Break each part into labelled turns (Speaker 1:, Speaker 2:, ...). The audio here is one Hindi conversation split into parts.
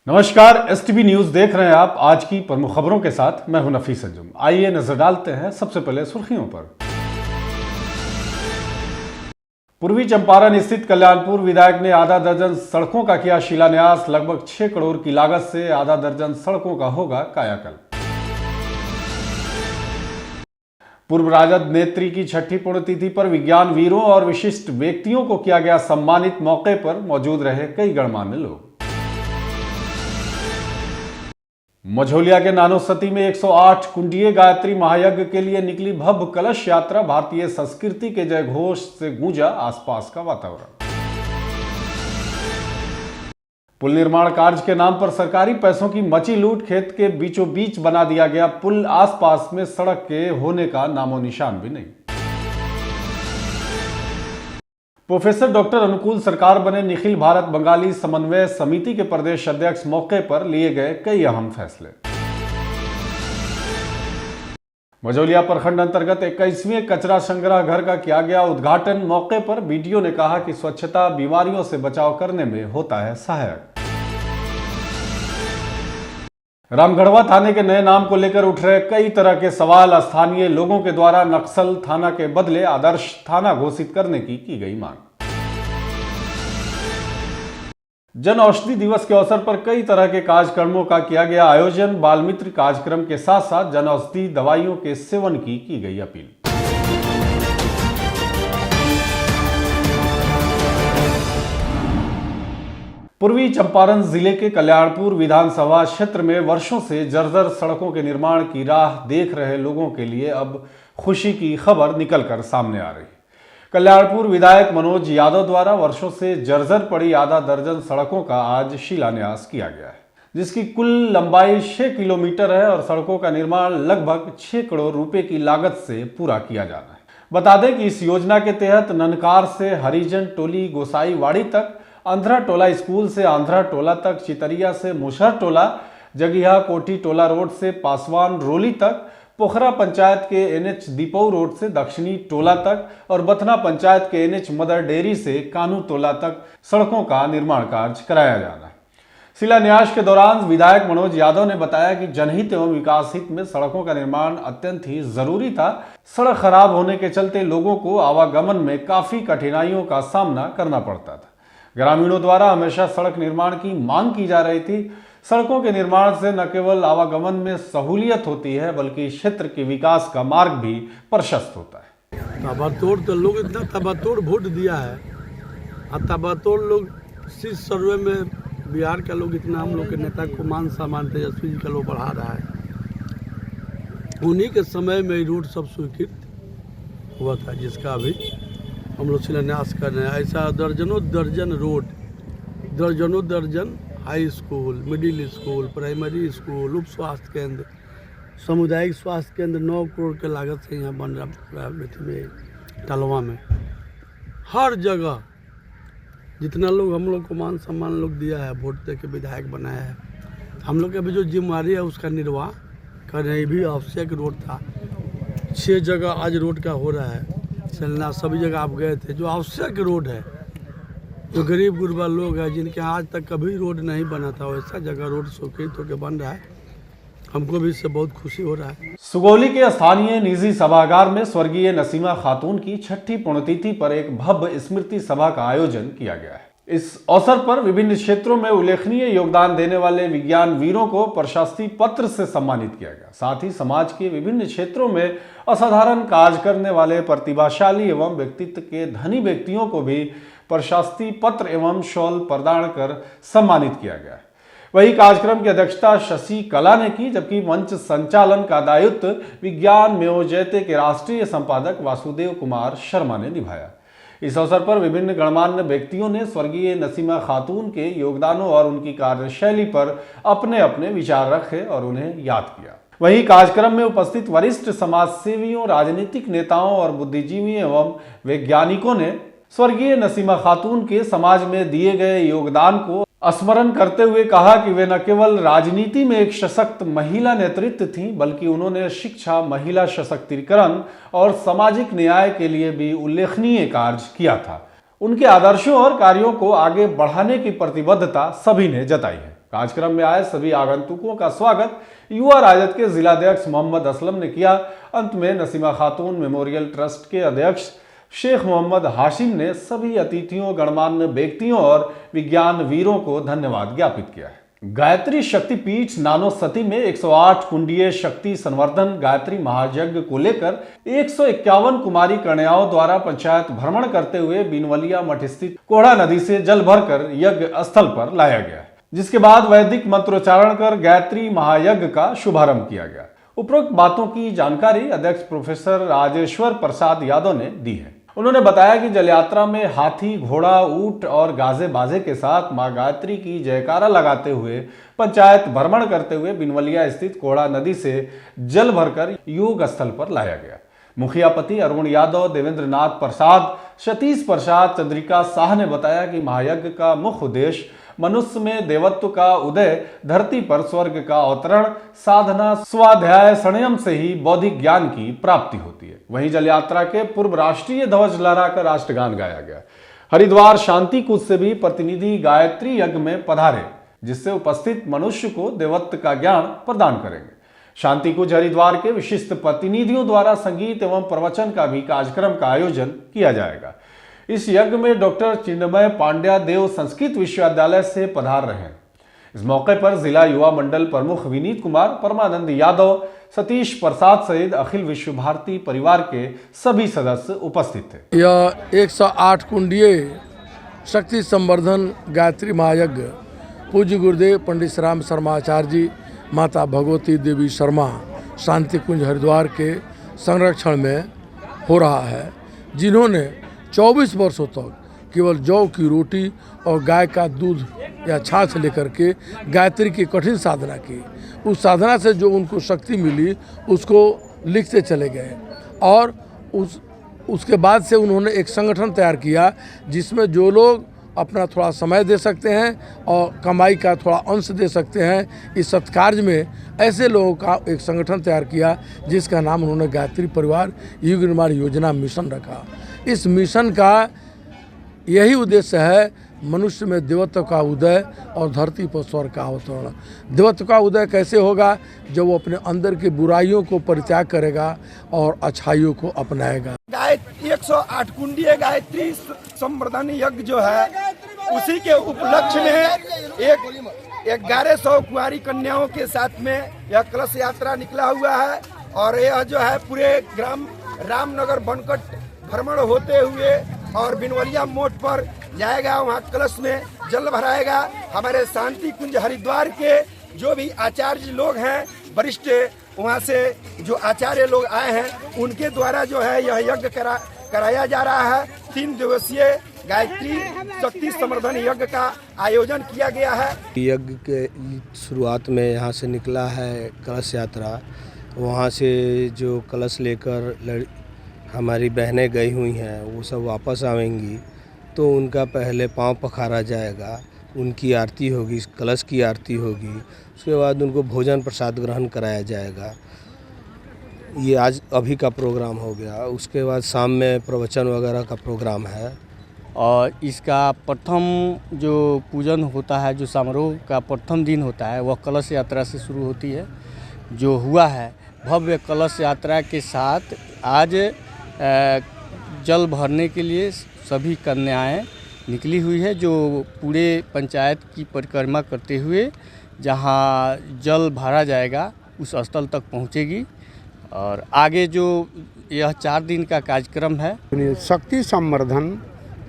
Speaker 1: नमस्कार, एसटीवी न्यूज देख रहे हैं आप। आज की प्रमुख खबरों के साथ मैं हूं नफीस अंजुम। आइए नजर डालते हैं सबसे पहले सुर्खियों पर। पूर्वी चंपारण स्थित कल्याणपुर विधायक ने आधा दर्जन सड़कों का किया शिलान्यास। लगभग 6 करोड़ की लागत से आधा दर्जन सड़कों का होगा कायाकल्प। पूर्व राजद नेत्री की छठी पुण्यतिथि पर विज्ञान वीरों और विशिष्ट व्यक्तियों को किया गया सम्मानित। मौके पर मौजूद रहे कई गणमान्य लोग। मझौलिया के नानोसती में 108 कुंडीय गायत्री महायज्ञ के लिए निकली भव्य कलश यात्रा। भारतीय संस्कृति के जय घोष से गूंजा आसपास का वातावरण। पुल निर्माण कार्य के नाम पर सरकारी पैसों की मची लूट। खेत के बीचों बीच बना दिया गया पुल। आसपास में सड़क के होने का नामो निशान भी नहीं। प्रोफेसर डॉक्टर अनुकूल सरकार बने निखिल भारत बंगाली समन्वय समिति के प्रदेश अध्यक्ष। मौके पर लिए गए कई अहम फैसले। मझौलिया प्रखंड अंतर्गत 21वें कचरा संग्रह घर का किया गया उद्घाटन। मौके पर बीडीओ ने कहा कि स्वच्छता बीमारियों से बचाव करने में होता है सहायक। रामगढ़वा थाने के नए नाम को लेकर उठ रहे कई तरह के सवाल। स्थानीय लोगों के द्वारा नक्सल थाना के बदले आदर्श थाना घोषित करने की गई मांग। जन औषधि दिवस के अवसर पर कई तरह के कार्यक्रमों का किया गया आयोजन। बाल मित्र कार्यक्रम के साथ साथ जन औषधि दवाइयों के सेवन की गई अपील। पूर्वी चंपारण जिले के कल्याणपुर विधानसभा क्षेत्र में वर्षों से जर्जर सड़कों के निर्माण की राह देख रहे लोगों के लिए अब खुशी की खबर निकलकर सामने आ रही है। कल्याणपुर विधायक मनोज यादव द्वारा वर्षों से जर्जर पड़ी आधा दर्जन सड़कों का आज शिलान्यास किया गया है, जिसकी कुल लंबाई 6 किलोमीटर है और सड़कों का निर्माण लगभग 6 करोड़ रुपए की लागत से पूरा किया जाना है। बता दें कि इस योजना के तहत ननकार से हरिजन टोली गोसाईवाड़ी तक, आंध्रा टोला स्कूल से आंध्रा टोला तक, चितरिया से मुसहर टोला, जगिहा कोठी टोला रोड से पासवान रोली तक, पोखरा पंचायत के एनएच दीपऊ रोड से दक्षिणी टोला तक और बथना पंचायत के एनएच मदर डेयरी से कानू टोला तक सड़कों का निर्माण कार्य कराया जाना है। शिलान्यास के दौरान विधायक मनोज यादव ने बताया कि जनहित एवं विकास हित में सड़कों का निर्माण अत्यंत ही जरूरी था। सड़क खराब होने के चलते लोगों को आवागमन में काफी कठिनाइयों का सामना करना पड़ता था। ग्रामीणों द्वारा हमेशा सड़क निर्माण की मांग की जा रही थी। सड़कों के निर्माण से न केवल आवागमन में सहूलियत होती है बल्कि क्षेत्र के विकास का मार्ग भी प्रशस्त होता है।
Speaker 2: ताबड़तोड़ तो लोग इतना ताबड़तोड़ वोट दिया है और ताबड़तोड़ लोग इस सर्वे में बिहार का लोग इतना हम लोग के नेता को मान सम्मान तेजस्वी जी का लोग बढ़ा रहा है। उन्हीं के समय में रोड सब स्वीकृत हुआ था, जिसका अभी हम लोग शिलान्यास कर रहे हैं। ऐसा दर्जनों दर्जन रोड, दर्जनों दर्जन high school, middle school, primary school, उप स्वास्थ्य केंद्र, सामुदायिक स्वास्थ्य केंद्र 9 करोड़ के लागत से यहाँ बन रहा है। तलवा में हर जगह जितना लोग हम लोग को मान सम्मान लोग दिया है, वोट दे के विधायक बनाया है, हम लोग के अभी जो जिम्मेवारी है उसका निर्वाह कर रहे हैं। भी आवश्यक रोड था, 6 जगह आज रोड का हो रहा है चलना। सभी जगह आप गए थे, जो आवश्यक रोड है, जो गरीब गुरबा लोग हैं जिनके आज तक कभी रोड नहीं बना था, वैसा जगह रोड स्वीकृत होकर बन रहा है। हमको भी इससे बहुत खुशी हो रहा है।
Speaker 1: सुगौली के स्थानीय निजी सभागार में स्वर्गीय नसीमा खातून की छठी पुण्यतिथि पर एक भव्य स्मृति सभा का आयोजन किया गया है। इस अवसर पर विभिन्न क्षेत्रों में उल्लेखनीय योगदान देने वाले विज्ञान वीरों को प्रशस्ति पत्र से सम्मानित किया गया। साथ ही समाज के विभिन्न क्षेत्रों में असाधारण कार्य करने वाले प्रतिभाशाली एवं व्यक्तित्व के धनी व्यक्तियों को भी प्रशस्ति पत्र एवं शॉल प्रदान कर सम्मानित किया गया। वही कार्यक्रम की अध्यक्षता शशि कला ने की, जबकि मंच संचालन का दायित्व विज्ञान म्योजयते के राष्ट्रीय संपादक वासुदेव कुमार शर्मा ने निभाया। इस अवसर पर विभिन्न गणमान्य व्यक्तियों ने स्वर्गीय नसीमा खातून के योगदानों और उनकी कार्यशैली पर अपने अपने विचार रखे और उन्हें याद किया। वहीं कार्यक्रम में उपस्थित वरिष्ठ समाजसेवियों, राजनीतिक नेताओं और बुद्धिजीवी एवं वैज्ञानिकों ने स्वर्गीय नसीमा खातून के समाज में दिए गए योगदान को स्मरण करते हुए कहा कि वे न केवल राजनीति में एक सशक्त महिला नेतृत्व थीं, बल्कि उन्होंने शिक्षा, महिला सशक्तिकरण और सामाजिक न्याय के लिए भी उल्लेखनीय कार्य किया था। उनके आदर्शों और कार्यों को आगे बढ़ाने की प्रतिबद्धता सभी ने जताई है। कार्यक्रम में आए सभी आगंतुकों का स्वागत युवा राजद के जिलाध्यक्ष मोहम्मद असलम ने किया। अंत में नसीमा खातून मेमोरियल ट्रस्ट के अध्यक्ष शेख मोहम्मद हाशिम ने सभी अतिथियों, गणमान्य व्यक्तियों और विज्ञान वीरों को धन्यवाद ज्ञापित किया है। गायत्री शक्तिपीठ नानोसती में 108 कुंडीय शक्ति संवर्धन गायत्री महायज्ञ को लेकर 151 कुमारी कन्याओं द्वारा पंचायत भ्रमण करते हुए बिनवलिया मठ स्थित कोढ़ा नदी से जल भरकर यज्ञ स्थल पर लाया गया, जिसके बाद वैदिक मंत्रोच्चारण कर गायत्री महायज्ञ का शुभारंभ किया गया। उपरोक्त बातों की जानकारी अध्यक्ष प्रोफेसर राजेश्वर प्रसाद यादव ने दी है। उन्होंने बताया कि जल यात्रा में हाथी, घोड़ा, ऊंट और गाजे बाजे के साथ मां गायत्री की जयकारा लगाते हुए पंचायत भ्रमण करते हुए बिनवलिया स्थित कोढ़ा नदी से जल भरकर योग स्थल पर लाया गया। मुखियापति अरुण यादव, देवेंद्र नाथ प्रसाद, सतीश प्रसाद, चंद्रिका शाह ने बताया कि महायज्ञ का मुख्य उद्देश्य मनुष्य में देवत्व का उदय, धरती पर स्वर्ग का अवतरण, साधना, स्वाध्याय, संयम से ही बौद्धिक ज्ञान की प्राप्ति होती है। वहीं जल यात्रा के पूर्व राष्ट्रीय ध्वज लहराकर राष्ट्रगान गाया गया। हरिद्वार शांति कूच से भी प्रतिनिधि गायत्री यज्ञ में पधारे, जिससे उपस्थित मनुष्य को देवत्व का ज्ञान प्रदान करेंगे। शांति कूच हरिद्वार के विशिष्ट प्रतिनिधियों द्वारा संगीत एवं प्रवचन का भी कार्यक्रम का आयोजन किया जाएगा। इस यज्ञ में डॉक्टर चिन्मय पांड्या देव संस्कृत विश्वविद्यालय से पधार रहे हैं। इस मौके पर जिला युवा मंडल प्रमुख विनीत कुमार, परमानंद यादव, सतीश प्रसाद सहित अखिल विश्व भारती परिवार के सभी सदस्य उपस्थित थे।
Speaker 2: यह 108 कुंडीय शक्ति संवर्धन गायत्री महायज्ञ पूज्य गुरुदेव पंडित श्री राम शर्मा आचार्य जी, माता भगवती देवी शर्मा शांति कुंज हरिद्वार के संरक्षण में हो रहा है, जिन्होंने 24 वर्षों तक केवल जौ की रोटी और गाय का दूध या छाछ लेकर के गायत्री की कठिन साधना की। उस साधना से जो उनको शक्ति मिली उसको लिखते चले गए और उसके बाद से उन्होंने एक संगठन तैयार किया, जिसमें जो लोग अपना थोड़ा समय दे सकते हैं और कमाई का थोड़ा अंश दे सकते हैं, इस सत्कार्य में ऐसे लोगों का एक संगठन तैयार किया, जिसका नाम उन्होंने गायत्री परिवार युग निर्माण योजना मिशन रखा। इस मिशन का यही उद्देश्य है मनुष्य में देवत्व का उदय और धरती पर स्वर्ग का अवतरण। देवत्व का उदय कैसे होगा? जब वो अपने अंदर की बुराइयों को परित्याग करेगा और अच्छाइयों को अपनाएगा।
Speaker 3: 108 कुंडीय गायत्री संवर्धन यज्ञ जो है, उसी के उपलक्ष्य में 1100 कुंवारी कन्याओं के साथ में यह कलश यात्रा निकला हुआ है और यह जो है पूरे ग्राम रामनगर बनकट भ्रमण होते हुए और बिनवलिया मोड़ पर जाएगा। वहाँ कलश में जल भराएगा। हमारे शांति कुंज हरिद्वार के जो भी आचार्य लोग हैं, वरिष्ठ वहाँ से जो आचार्य लोग आए हैं, उनके द्वारा जो है यह यज्ञ कराया जा रहा है। 3 दिवसीय गायत्री शक्ति संवर्धन यज्ञ का आयोजन किया गया है।
Speaker 4: यज्ञ के शुरुआत में यहाँ से निकला है कलश यात्रा। वहाँ से जो कलश लेकर हमारी बहनें गई हुई हैं, वो सब वापस आवेंगी, तो उनका पहले पांव पखारा जाएगा, उनकी आरती होगी, कलश की आरती होगी, उसके बाद उनको भोजन प्रसाद ग्रहण कराया जाएगा। ये आज अभी का प्रोग्राम हो गया। उसके बाद शाम में प्रवचन वगैरह का प्रोग्राम है।
Speaker 5: और इसका प्रथम जो पूजन होता है, जो समारोह का प्रथम दिन होता है, वह कलश यात्रा से शुरू होती है। जो हुआ है भव्य कलश यात्रा के साथ आज जल भरने के लिए सभी कन्याएं निकली हुई है, जो पूरे पंचायत की परिक्रमा करते हुए जहां जल भरा जाएगा उस स्थल तक पहुंचेगी। और आगे जो यह 4 दिन का कार्यक्रम है,
Speaker 6: शक्ति संवर्धन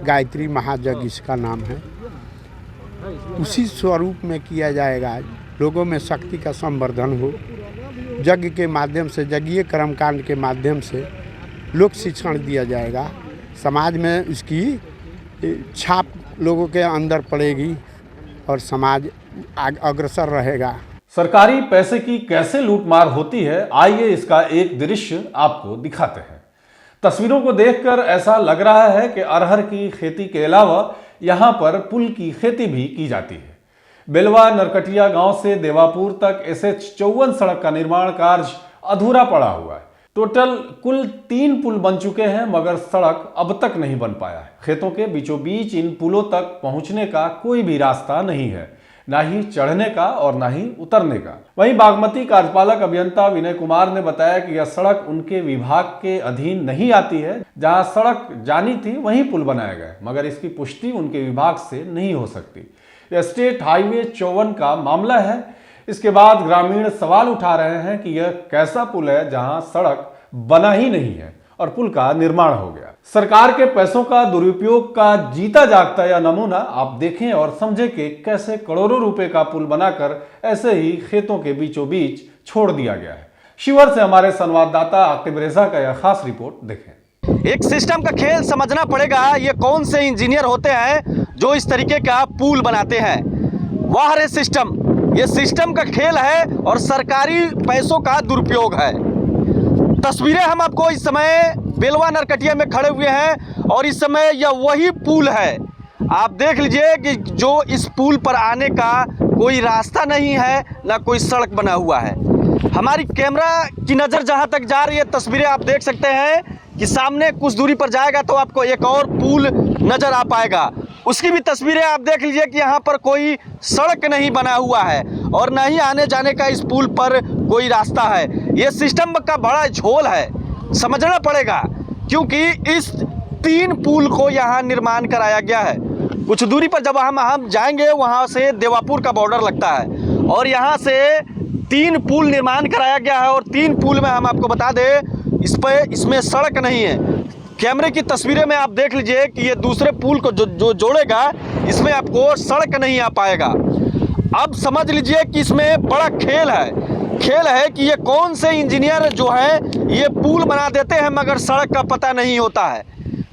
Speaker 6: गायत्री महायज्ञ इसका नाम है, उसी स्वरूप में किया जाएगा। लोगों में शक्ति का संवर्धन हो, यज्ञ के माध्यम से, यज्ञीय कर्मकांड के माध्यम से लोक शिक्षण दिया जाएगा। समाज में उसकी छाप लोगों के अंदर पड़ेगी और समाज अग्रसर रहेगा।
Speaker 1: सरकारी पैसे की कैसे लूटमार होती है, आइए इसका एक दृश्य आपको दिखाते हैं। तस्वीरों को देखकर ऐसा लग रहा है कि अरहर की खेती के अलावा यहाँ पर पुल की खेती भी की जाती है। बेलवा नरकटिया गांव से देवापुर तक SH 54 सड़क का निर्माण कार्य अधूरा पड़ा हुआ है। टोटल कुल 3 पुल बन चुके हैं, मगर सड़क अब तक नहीं बन पाया है। खेतों के बीचों बीच इन पुलों तक पहुंचने का कोई भी रास्ता नहीं है। ना ही चढ़ने का और ना ही उतरने का। वहीं बागमती कार्यपालक अभियंता विनय कुमार ने बताया कि यह सड़क उनके विभाग के अधीन नहीं आती है। जहां सड़क जानी थी वहीं पुल बनाया गया, मगर इसकी पुष्टि उनके विभाग से नहीं हो सकती। यह स्टेट हाईवे 54 का मामला है। इसके बाद ग्रामीण सवाल उठा रहे हैं कि यह कैसा पुल है जहां सड़क बना ही नहीं है और पुल का निर्माण हो गया। सरकार के पैसों का दुरुपयोग का जीता जागता यह नमूना आप देखें और समझें कि कैसे करोड़ों रुपए का पुल बनाकर ऐसे ही खेतों के बीचों बीच छोड़ दिया गया है। शिवर से हमारे संवाददाता आकिब रेजा का यह खास रिपोर्ट देखें।
Speaker 7: एक सिस्टम का खेल समझना पड़ेगा। ये कौन से इंजीनियर होते हैं जो इस तरीके का पुल बनाते हैं? वाह रे सिस्टम, ये सिस्टम का खेल है और सरकारी पैसों का दुरुपयोग है। तस्वीरें हम आपको इस समय बेलवा नरकटिया में खड़े हुए हैं और इस समय यह वही पुल है। आप देख लीजिए कि जो इस पुल पर आने का कोई रास्ता नहीं है, ना कोई सड़क बना हुआ है। हमारी कैमरा की नज़र जहां तक जा रही है, तस्वीरें आप देख सकते हैं कि सामने कुछ दूरी पर जाएगा तो आपको एक और पुल नज़र आ पाएगा। उसकी भी तस्वीरें आप देख लीजिए कि यहाँ पर कोई सड़क नहीं बना हुआ है और ना ही आने जाने का इस पुल पर कोई रास्ता है। ये सिस्टम का बड़ा झोल है, समझना पड़ेगा, क्योंकि इस 3 पुल को यहाँ निर्माण कराया गया है। कुछ दूरी पर जब हम जाएंगे वहाँ से देवापुर का बॉर्डर लगता है और यहाँ से 3 पुल निर्माण कराया गया है और 3 पुल में हम आपको बता दें इसमें सड़क नहीं है। कैमरे की तस्वीरें में आप देख लीजिए कि ये दूसरे पुल को जो जोड़ेगा इसमें आपको सड़क नहीं आ पाएगा। अब समझ लीजिए कि इसमें बड़ा खेल है कि ये कौन से इंजीनियर जो है ये पुल बना देते हैं मगर सड़क का पता नहीं होता है।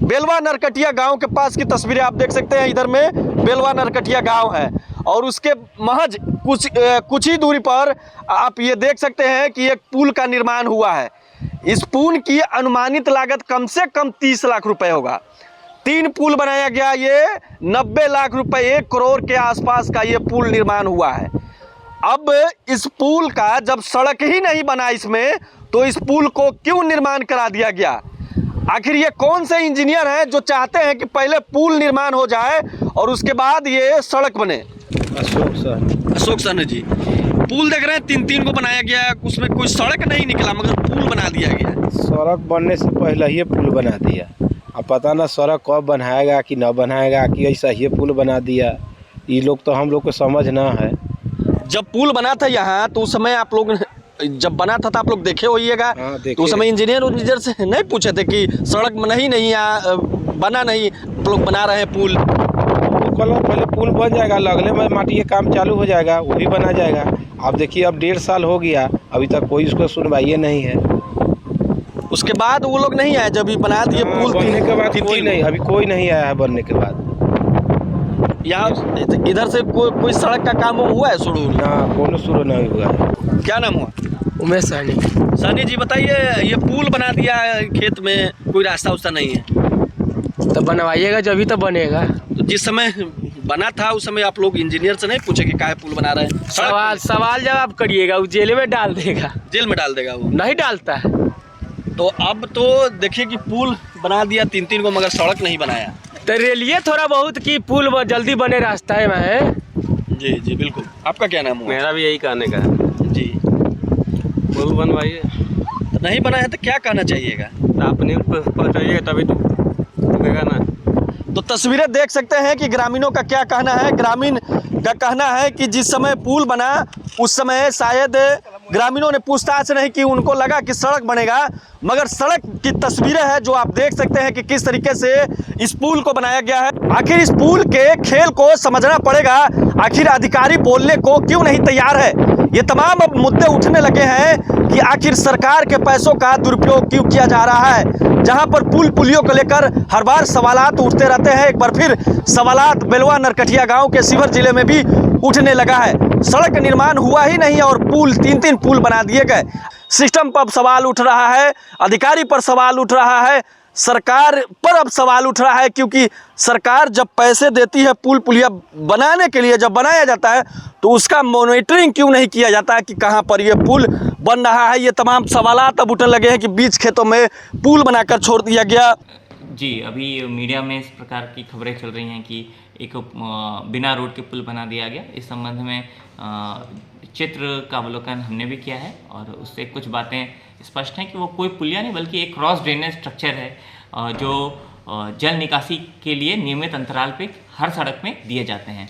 Speaker 7: बेलवा नरकटिया गांव के पास की तस्वीरें आप देख सकते हैं। इधर में बेलवा नरकटिया गांव है और उसके महज कुछ ही दूरी पर आप ये देख सकते हैं कि एक पुल का निर्माण हुआ है। इस पुल की अनुमानित लागत कम से कम 30 लाख रुपए होगा। 3 पुल बनाया गया, ये 90 लाख रुपए, 1 करोड़ के आसपास का ये पुल निर्माण हुआ है। अब इस पुल का जब सड़क ही नहीं बना इसमें, तो इस पुल को क्यों निर्माण करा दिया गया? आखिर ये कौन से इंजीनियर हैं जो चाहते हैं कि पहले पुल निर्माण हो जाए और उसके बाद ये सड़क बने? अशोक सर जी, पुल देख रहे हैं 3 को बनाया गया, उसमें कोई सड़क नहीं निकला मगर पुल बना दिया गया।
Speaker 4: सड़क बनने से पहले ही पुल बना दिया। अब पता ना सड़क कब बनाएगा कि न बनाएगा कि ऐसा ही पुल बना दिया। ये लोग तो हम लोग को समझ ना है।
Speaker 7: जब पुल बना था यहाँ तो उस समय आप लोग जब बना था तो आप लोग देखे होइएगा, तो उस समय इंजीनियर से नहीं पूछे थे कि सड़क नहीं बना नहीं, आप लोग बना रहे हैं पुल?
Speaker 4: पहले पुल बन जाएगा, अगले में माटी के काम चालू हो जाएगा, वो भी बना जाएगा। आप देखिए अब 1.5 साल हो गया, अभी तक कोई उसको सुनवाई नहीं है।
Speaker 7: उसके बाद वो लोग नहीं आए जब बना दिए पुल?
Speaker 4: बनने के बाद कोई नहीं, अभी कोई नहीं आया है बनने के बाद।
Speaker 7: यहाँ इधर से कोई सड़क का काम हुआ है शुरू?
Speaker 4: ना, कोनो शुरू नहीं हुआ है।
Speaker 7: क्या नाम हुआ?
Speaker 8: उमेश
Speaker 7: सानी जी, बताइए, ये पुल बना दिया खेत में, कोई रास्ता उस्ता नहीं है
Speaker 8: तो बनवाइएगा जब ही तो बनेगा।
Speaker 7: तो जिस समय बना था उस समय आप लोग इंजीनियर से नहीं पूछे कि काहे पुल बना रहे हैं?
Speaker 8: सवाल जवाब करिएगा, वो जेल में डाल देगा।
Speaker 7: जेल में डाल देगा? वो
Speaker 8: नहीं डालता है।
Speaker 7: तो अब तो देखिए कि पुल बना दिया 3 को मगर सड़क नहीं बनाया।
Speaker 8: तो रेलिए थोड़ा बहुत कि पुल जल्दी बने रास्ता है।
Speaker 7: जी बिल्कुल। आपका क्या नाम हुआ?
Speaker 8: मेरा भी यही कहने का
Speaker 7: जी।
Speaker 8: पुल बनवाइए।
Speaker 7: तो नहीं बना है तो क्या कहना चाहिएगा?
Speaker 8: अपने पहुँचाइएगा तभी तो देगा ना।
Speaker 7: तो तस्वीरें देख सकते हैं कि ग्रामीणों का क्या कहना है। ग्रामीण का कहना है कि जिस समय पुल बना उस समय शायद ग्रामीणों ने पूछताछ नहीं की, उनको लगा कि सड़क बनेगा, मगर सड़क की तस्वीरें हैं जो आप देख सकते हैं कि किस तरीके से इस पुल को बनाया गया है। आखिर इस पुल के खेल को समझना पड़ेगा। आखिर अधिकारी बोलने को क्यों नहीं तैयार है? ये तमाम अब मुद्दे उठने लगे हैं कि आखिर सरकार के पैसों का दुरुपयोग क्यों किया जा रहा है। जहां पर पुलियों को लेकर हर बार सवालात उठते रहते हैं, एक बार फिर सवालात बेलवा नरकटिया गांव के शिवर जिले में भी उठने लगा है। सड़क निर्माण हुआ ही नहीं और पुल 3 पुल बना दिए गए। सिस्टम पर सवाल उठ रहा है, अधिकारी पर सवाल उठ रहा है, सरकार पर अब सवाल उठ रहा है, क्योंकि सरकार जब पैसे देती है पुलिया बनाने के लिए, जब बनाया जाता है तो उसका मॉनिटरिंग क्यों नहीं किया जाता है कि कहाँ पर ये पुल बन रहा है। ये तमाम सवालात अब उठने लगे हैं कि बीच खेतों में पुल बनाकर छोड़ दिया गया।
Speaker 9: जी, अभी मीडिया में इस प्रकार की खबरें चल रही हैं कि एक बिना रोड के पुल बना दिया गया। इस संबंध में चित्र का अवलोकन हमने भी किया है और उससे कुछ बातें स्पष्ट हैं कि वो कोई पुलिया नहीं बल्कि एक क्रॉस ड्रेनेज स्ट्रक्चर है जो जल निकासी के लिए नियमित अंतराल पे हर सड़क में दिए जाते हैं।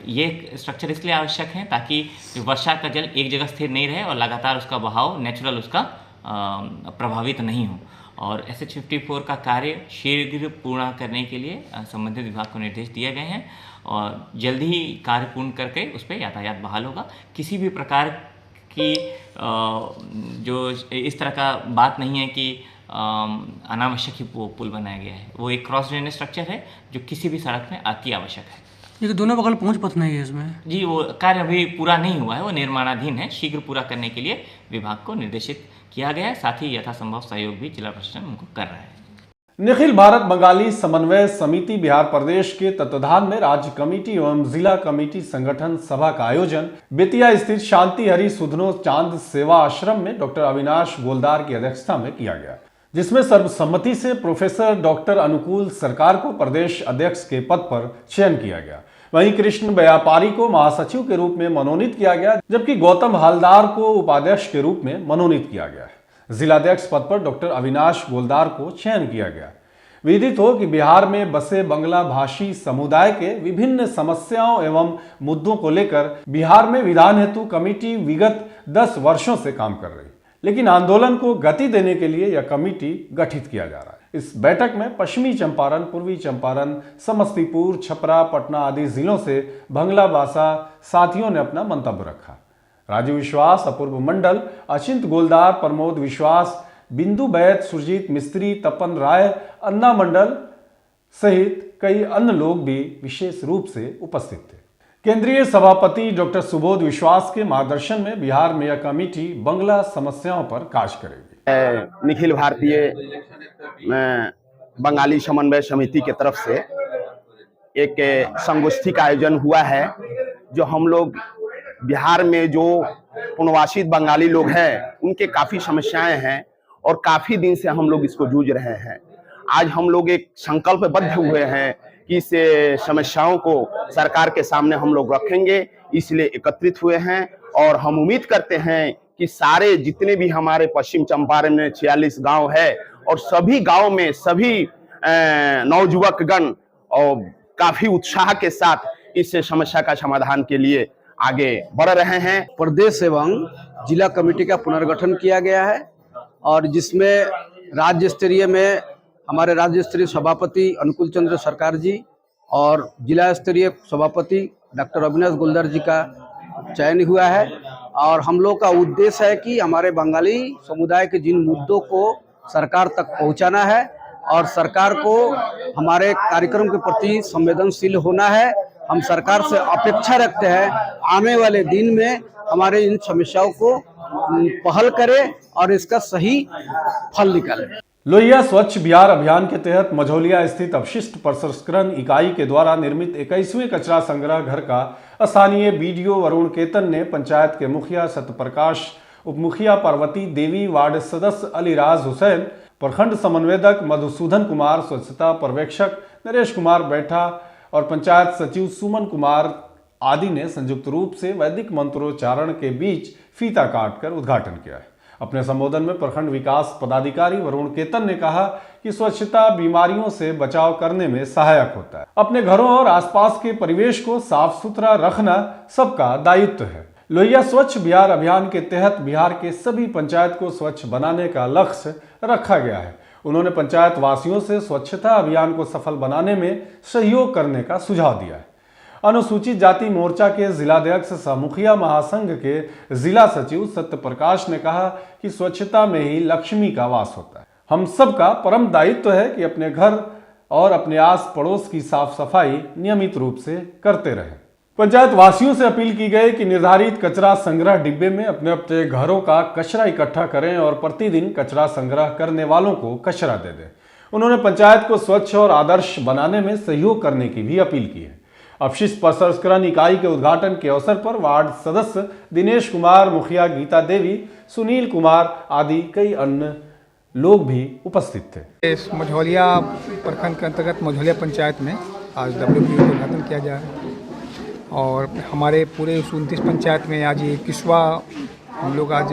Speaker 9: ये स्ट्रक्चर इसलिए आवश्यक है ताकि वर्षा का जल एक जगह स्थिर नहीं रहे और लगातार उसका बहाव नेचुरल उसका प्रभावित नहीं हो। और SH54 का कार्य शीघ्र पूर्ण करने के लिए संबंधित विभाग को निर्देश दिए गए हैं और जल्द ही कार्य पूर्ण करके उस पर यातायात बहाल होगा। किसी भी प्रकार की जो इस तरह का बात नहीं है कि अनावश्यक ही पुल बनाया गया है। वो एक क्रॉस ड्रेनेज स्ट्रक्चर है जो किसी भी सड़क में अति आवश्यक है।
Speaker 10: ये दोनों बगल पहुंच पथ नहीं है इसमें?
Speaker 9: जी, वो कार्य अभी पूरा नहीं हुआ है, वो निर्माणाधीन है। शीघ्र पूरा करने के लिए विभाग को निर्देशित किया गया है। साथ ही यथासंभव सहयोग भी जिला प्रशासन उनको कर रहा है।
Speaker 1: निखिल भारत बंगाली समन्वय समिति बिहार प्रदेश के तत्वाधान में राज्य कमेटी एवं जिला कमेटी संगठन सभा का आयोजन बेतिया स्थित शांति हरि सुधनो चांद सेवा आश्रम में डॉक्टर अविनाश गोलदार की अध्यक्षता में किया गया, जिसमें सर्वसम्मति से प्रोफेसर डॉक्टर अनुकूल सरकार को प्रदेश अध्यक्ष के पद पर चयन किया गया। वहीं कृष्ण व्यापारी को महासचिव के रूप में मनोनीत किया गया, जबकि गौतम हालदार को उपाध्यक्ष के रूप में मनोनीत किया गया। जिलाध्यक्ष पद पर डॉक्टर अविनाश गोलदार को चयन किया गया। विदित हो कि बिहार में बसे बंगला भाषी समुदाय के विभिन्न समस्याओं एवं मुद्दों को लेकर बिहार में विधान हेतु कमेटी विगत 10 वर्षों से काम कर रही, लेकिन आंदोलन को गति देने के लिए यह कमेटी गठित किया जा रहा है। इस बैठक में पश्चिमी चंपारण, पूर्वी चंपारण, समस्तीपुर, छपरा, पटना आदि जिलों से बंगला भाषा साथियों ने अपना मंतव्य रखा। राजू विश्वास, अपूर्व मंडल, अचिंत गोलदार, प्रमोद विश्वास, बिंदु बैद, सुरजीत मिस्त्री, तपन राय, अन्ना मंडल सहित कई अन्य लोग भी विशेष रूप से उपस्थित थे। केंद्रीय सभापति डॉक्टर सुबोध विश्वास के मार्गदर्शन में बिहार में यह कमेटी बंगला समस्याओं पर कार्य करेगी।
Speaker 11: निखिल भारतीय बंगाली समन्वय समिति की तरफ से एक संगोष्ठी का आयोजन हुआ है, जो हम लोग बिहार में जो पुनर्वासित बंगाली लोग हैं उनके काफी समस्याएं हैं और काफी दिन से हम लोग इसको जूझ रहे हैं। आज हम लोग एक संकल्पबद्ध हुए हैं कि इस समस्याओं को सरकार के सामने हम लोग रखेंगे, इसलिए एकत्रित हुए हैं और हम उम्मीद करते हैं कि सारे जितने भी हमारे पश्चिम चंपारण में 46 गांव है और सभी गांव में सभी नवयुवकगण और काफी उत्साह के साथ इस समस्या का समाधान के लिए आगे बढ़ रहे हैं।
Speaker 4: प्रदेश एवं जिला कमेटी का पुनर्गठन किया गया है और जिसमें राज्य स्तरीय में हमारे राज्य स्तरीय सभापति अनुकूल चंद्र सरकार जी और जिला स्तरीय सभापति डॉक्टर अविनाश गोलदार जी का चयन हुआ है। और हम लोग का उद्देश्य है कि हमारे बंगाली समुदाय के जिन मुद्दों को सरकार तक पहुंचाना है और सरकार को हमारे कार्यक्रम के प्रति संवेदनशील होना है। हम सरकार से अपेक्षा रखते हैं आने वाले दिन में हमारे इन समस्याओं को पहल करें और इसका सही फल निकालें।
Speaker 1: लोहिया स्वच्छ बिहार अभियान के तहत मझौलिया स्थित अपशिष्ट प्रसंस्करण इकाई के द्वारा निर्मित 21वें कचरा संग्रह घर का स्थानीय बीडीओ वरुण केतन ने पंचायत के मुखिया सत्यप्रकाश, उप मुखिया पार्वती देवी, वार्ड सदस्य अलीराज हुसैन, प्रखंड समन्वयक मधुसूदन कुमार, स्वच्छता पर्यवेक्षक नरेश कुमार बैठा और पंचायत सचिव सुमन कुमार आदि ने संयुक्त रूप से वैदिक मंत्रोच्चारण के बीच फीता काटकर उद्घाटन किया है। अपने संबोधन में प्रखंड विकास पदाधिकारी वरुण केतन ने कहा कि स्वच्छता बीमारियों से बचाव करने में सहायक होता है। अपने घरों और आसपास के परिवेश को साफ सुथरा रखना सबका दायित्व है। लोहिया स्वच्छ बिहार अभियान के तहत बिहार के सभी पंचायत को स्वच्छ बनाने का लक्ष्य रखा गया है। उन्होंने पंचायत वासियों से स्वच्छता अभियान को सफल बनाने में सहयोग करने का सुझाव दिया है। अनुसूचित जाति मोर्चा के जिलाध्यक्ष सह मुखिया महासंघ के जिला सचिव सत्य प्रकाश ने कहा कि स्वच्छता में ही लक्ष्मी का वास होता है। हम सबका परम दायित्व है कि अपने घर और अपने आस पड़ोस की साफ सफाई नियमित रूप से करते रहें। पंचायत वासियों से अपील की गई कि निर्धारित कचरा संग्रह डिब्बे में अपने अपने घरों का कचरा इकट्ठा करें और प्रतिदिन कचरा संग्रह करने वालों को कचरा दे दें। उन्होंने पंचायत को स्वच्छ और आदर्श बनाने में सहयोग करने की भी अपील की है। अपशिष्ट प्रसंस्करण इकाई के उद्घाटन के अवसर पर वार्ड सदस्य दिनेश कुमार, मुखिया गीता देवी, सुनील कुमार आदि कई अन्य लोग भी उपस्थित थे।
Speaker 12: इस मझौलिया प्रखंड के अंतर्गत मझौलिया पंचायत में आज WPU का उद्घाटन किया जा रहा है और हमारे पूरे 29 पंचायत में आज ये 21वां हम लोग आज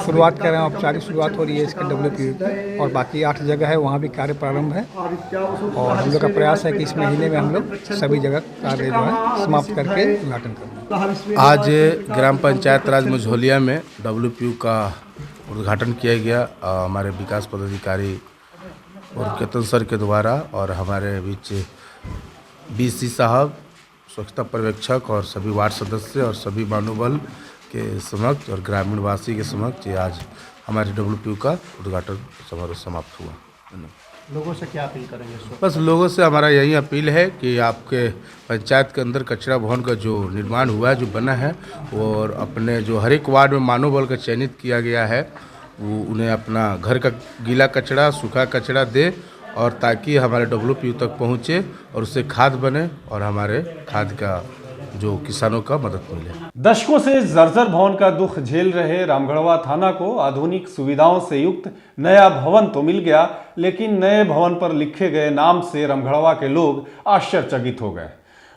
Speaker 12: शुरुआत कर रहे हैं। औपचारिक शुरुआत हो रही है इसके WPU की और बाकी 8 जगह है वहाँ भी कार्य प्रारंभ है और हम लोग का प्रयास है कि इस महीने में हम लोग सभी जगह कार्य जो है समाप्त करके उद्घाटन करें।
Speaker 13: आज ग्राम पंचायत राज मझौलिया में WPU का उद्घाटन किया गया हमारे विकास पदाधिकारी और केतन सर के द्वारा और हमारे बीच BC साहब, स्वच्छता पर्यवेक्षक और सभी वार्ड सदस्य और सभी मानवबल के समक्ष और ग्रामीण वासी के समक्ष ये आज हमारे WPU का उद्घाटन समारोह समाप्त हुआ।
Speaker 14: लोगों से क्या अपील करेंगे?
Speaker 13: बस लोगों से हमारा यही अपील है कि आपके पंचायत के अंदर कचरा भवन का जो निर्माण हुआ है, जो बना है, और अपने जो हर एक वार्ड में मानवबल का चयनित किया गया है, वो उन्हें अपना घर का गीला कचरा, सूखा कचरा दे और ताकि हमारे WPU तक पहुँचे और उससे खाद बने और हमारे खाद का जो किसानों का मदद मिले।
Speaker 1: दशकों से जर्जर भवन का दुख झेल रहे रामगढ़वा थाना को आधुनिक सुविधाओं से युक्त नया भवन तो मिल गया, लेकिन नए भवन पर लिखे गए नाम से रामगढ़वा के लोग आश्चर्यचकित हो गए।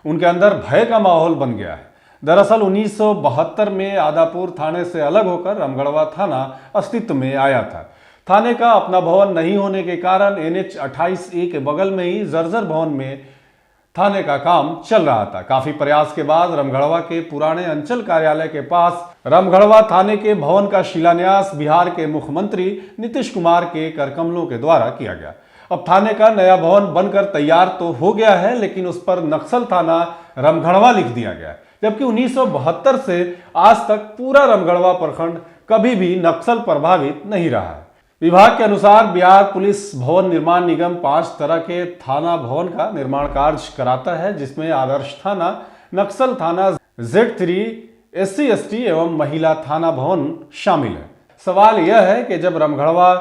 Speaker 1: उनके अंदर भय का माहौल बन गया है। दरअसल 1972 में आदापुर थाने से अलग होकर रामगढ़वा थाना अस्तित्व में आया था। थाने का अपना भवन नहीं होने के कारण NH 28A के बगल में ही जर्जर भवन में थाने का काम चल रहा था। काफी प्रयास के बाद रामगढ़वा के पुराने अंचल कार्यालय के पास रामगढ़वा थाने के भवन का शिलान्यास बिहार के मुख्यमंत्री नीतीश कुमार के करकमलों के द्वारा किया गया। अब थाने का नया भवन बनकर तैयार तो हो गया है, लेकिन उस पर नक्सल थाना रामगढ़वा लिख दिया गया है, जबकि 1972 से आज तक पूरा रामगढ़वा प्रखंड कभी भी नक्सल प्रभावित नहीं रहा है। विभाग के अनुसार बिहार पुलिस भवन निर्माण निगम 5 तरह के थाना भवन का निर्माण कार्य कराता है, जिसमें आदर्श थाना, नक्सल थाना, Z3, SC/ST एवं महिला थाना भवन शामिल है। सवाल यह है कि जब रामगढ़वा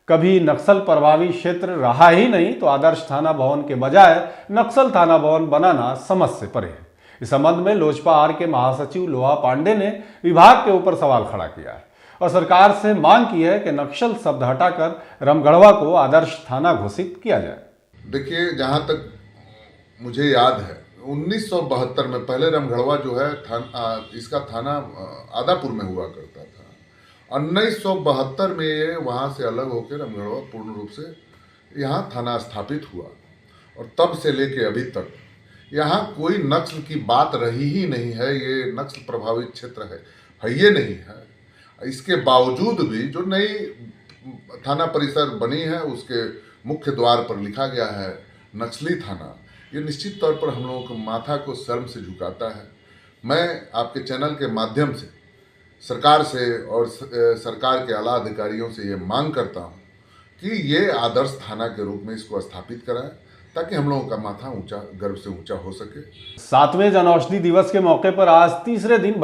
Speaker 1: कभी नक्सल प्रभावी क्षेत्र रहा ही नहीं, तो आदर्श थाना भवन के बजाय नक्सल थाना भवन बनाना समझ से परे है। इस संबंध में लोजपा आर के महासचिव लोहा पांडे ने विभाग के ऊपर सवाल खड़ा किया है और सरकार से मांग की है कि नक्सल शब्द हटाकर रामगढ़वा को आदर्श थाना घोषित किया जाए।
Speaker 15: देखिए, जहां तक मुझे याद है 1972 में पहले रामगढ़वा जो है इसका थाना आदापुर में हुआ करता था। 1972 में ये वहां से अलग होकर रामगढ़वा पूर्ण रूप से यहाँ थाना स्थापित हुआ और तब से लेके अभी तक यहाँ कोई नक्सल की बात रही ही नहीं है। ये नक्सल प्रभावित क्षेत्र है ये नहीं है। इसके बावजूद भी जो नई थाना परिसर बनी है उसके मुख्य द्वार पर लिखा गया है नक्सली थाना। ये निश्चित तौर पर हम लोगों को माथा को शर्म से झुकाता है। मैं आपके चैनल के माध्यम से सरकार से और सरकार के आला अधिकारियों से ये मांग करता हूँ कि ये आदर्श थाना के रूप में इसको स्थापित कराएं, ताकि हम लोगों का माथा ऊंचा, गर्व से ऊंचा हो सके।
Speaker 1: 7वें जन औषधि दिवस के मौके पर आज तीसरे दिन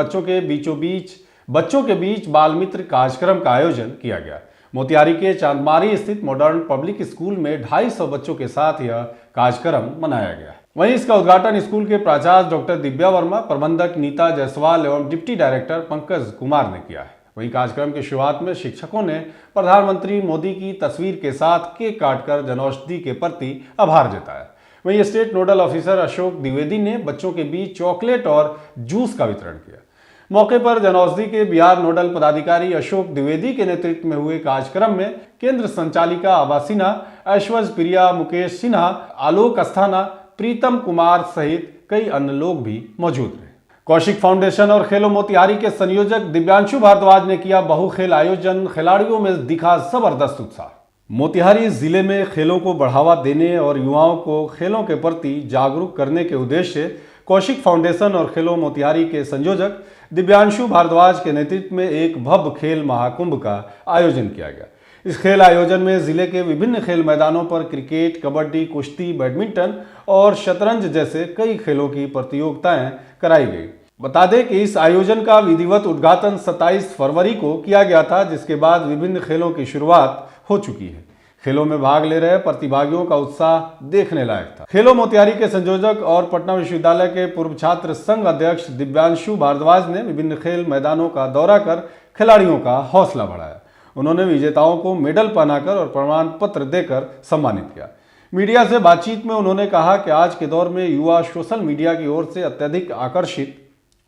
Speaker 1: बच्चों के बीच बाल मित्र कार्यक्रम का आयोजन किया गया। मोतिहारी के चांदमारी स्थित मॉडर्न पब्लिक स्कूल में 250 बच्चों के साथ यह कार्यक्रम मनाया गया। वहीं इसका उद्घाटन स्कूल के प्राचार्य डॉक्टर दिव्या वर्मा, प्रबंधक नीता जायसवाल एवं डिप्टी डायरेक्टर पंकज कुमार ने किया है। वहीं कार्यक्रम की शुरुआत में शिक्षकों ने प्रधानमंत्री मोदी की तस्वीर के साथ केक काटकर जनौषधि के प्रति आभार जताया। वहीं state nodal officer Ashok Dwivedi ने बच्चों के बीच चॉकलेट और जूस का वितरण किया। मौके पर जनौषधि के बिहार नोडल पदाधिकारी अशोक द्विवेदी के नेतृत्व में हुए कार्यक्रम में केंद्र संचालिका आभा सिन्हा, ऐश्वर्य प्रिया, मुकेश सिन्हा, आलोक अस्थाना, प्रीतम कुमार सहित कई अन्य लोग भी मौजूद रहे। कौशिक फाउंडेशन और खेलो मोतिहारी के संयोजक दिव्यांशु भारद्वाज ने किया बहुखेल आयोजन। खिलाड़ियों में दिखा जबरदस्त उत्साह। मोतिहारी जिले में खेलों को बढ़ावा देने और युवाओं को खेलों के प्रति जागरूक करने के उद्देश्य से कौशिक फाउंडेशन और खेलो मोतिहारी के संयोजक दिव्यांशु भारद्वाज के नेतृत्व में एक भव्य खेल महाकुंभ का आयोजन किया गया। इस खेल आयोजन में जिले के विभिन्न खेल मैदानों पर क्रिकेट, कबड्डी, कुश्ती, बैडमिंटन और शतरंज जैसे कई खेलों की प्रतियोगिताएं कराई गई। बता दें कि इस आयोजन का विधिवत उद्घाटन 27 फरवरी को किया गया था, जिसके बाद विभिन्न खेलों की शुरुआत हो चुकी है। खेलों में भाग ले रहे प्रतिभागियों का उत्साह देखने लायक था। खेलो मोतिहारी के संयोजक और पटना विश्वविद्यालय के पूर्व छात्र संघ अध्यक्ष दिव्यांशु भारद्वाज ने विभिन्न खेल मैदानों का दौरा कर खिलाड़ियों का हौसला बढ़ाया। उन्होंने विजेताओं को मेडल पहनाकर और प्रमाण पत्र देकर सम्मानित किया। मीडिया से बातचीत में उन्होंने कहा कि आज के दौर में युवा सोशल मीडिया की ओर से अत्यधिक आकर्षित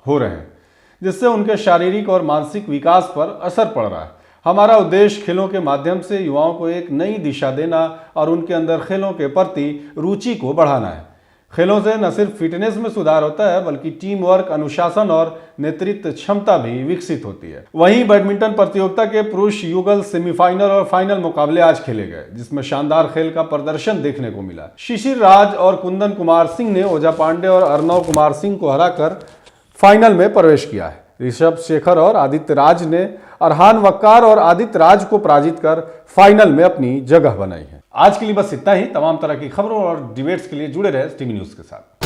Speaker 1: हो रहे हैं, जिससे उनके शारीरिक और मानसिक विकास पर असर पड़ रहा है। हमारा उद्देश्य खेलों के माध्यम से युवाओं को एक नई दिशा देना और उनके अंदर खेलों के प्रति रुचि को बढ़ाना है। खेलों से न सिर्फ फिटनेस में सुधार होता है, बल्कि टीम वर्क, अनुशासन और नेतृत्व क्षमता भी विकसित होती है। वहीं बैडमिंटन प्रतियोगिता के पुरुष युगल सेमीफाइनल और फाइनल मुकाबले आज खेले गए, जिसमें शानदार खेल का प्रदर्शन देखने को मिला। शिशिर राज और कुंदन कुमार सिंह ने ओझा पांडे और अर्णव कुमार सिंह को हराकर फाइनल में प्रवेश किया है। ऋषभ शेखर और आदित्य राज ने अरहान वक्कार और आदित्य राज को पराजित कर फाइनल में अपनी जगह बनाई है। आज के लिए बस इतना ही। तमाम तरह की खबरों और डिबेट्स के लिए जुड़े रहे टीवी न्यूज़ के साथ।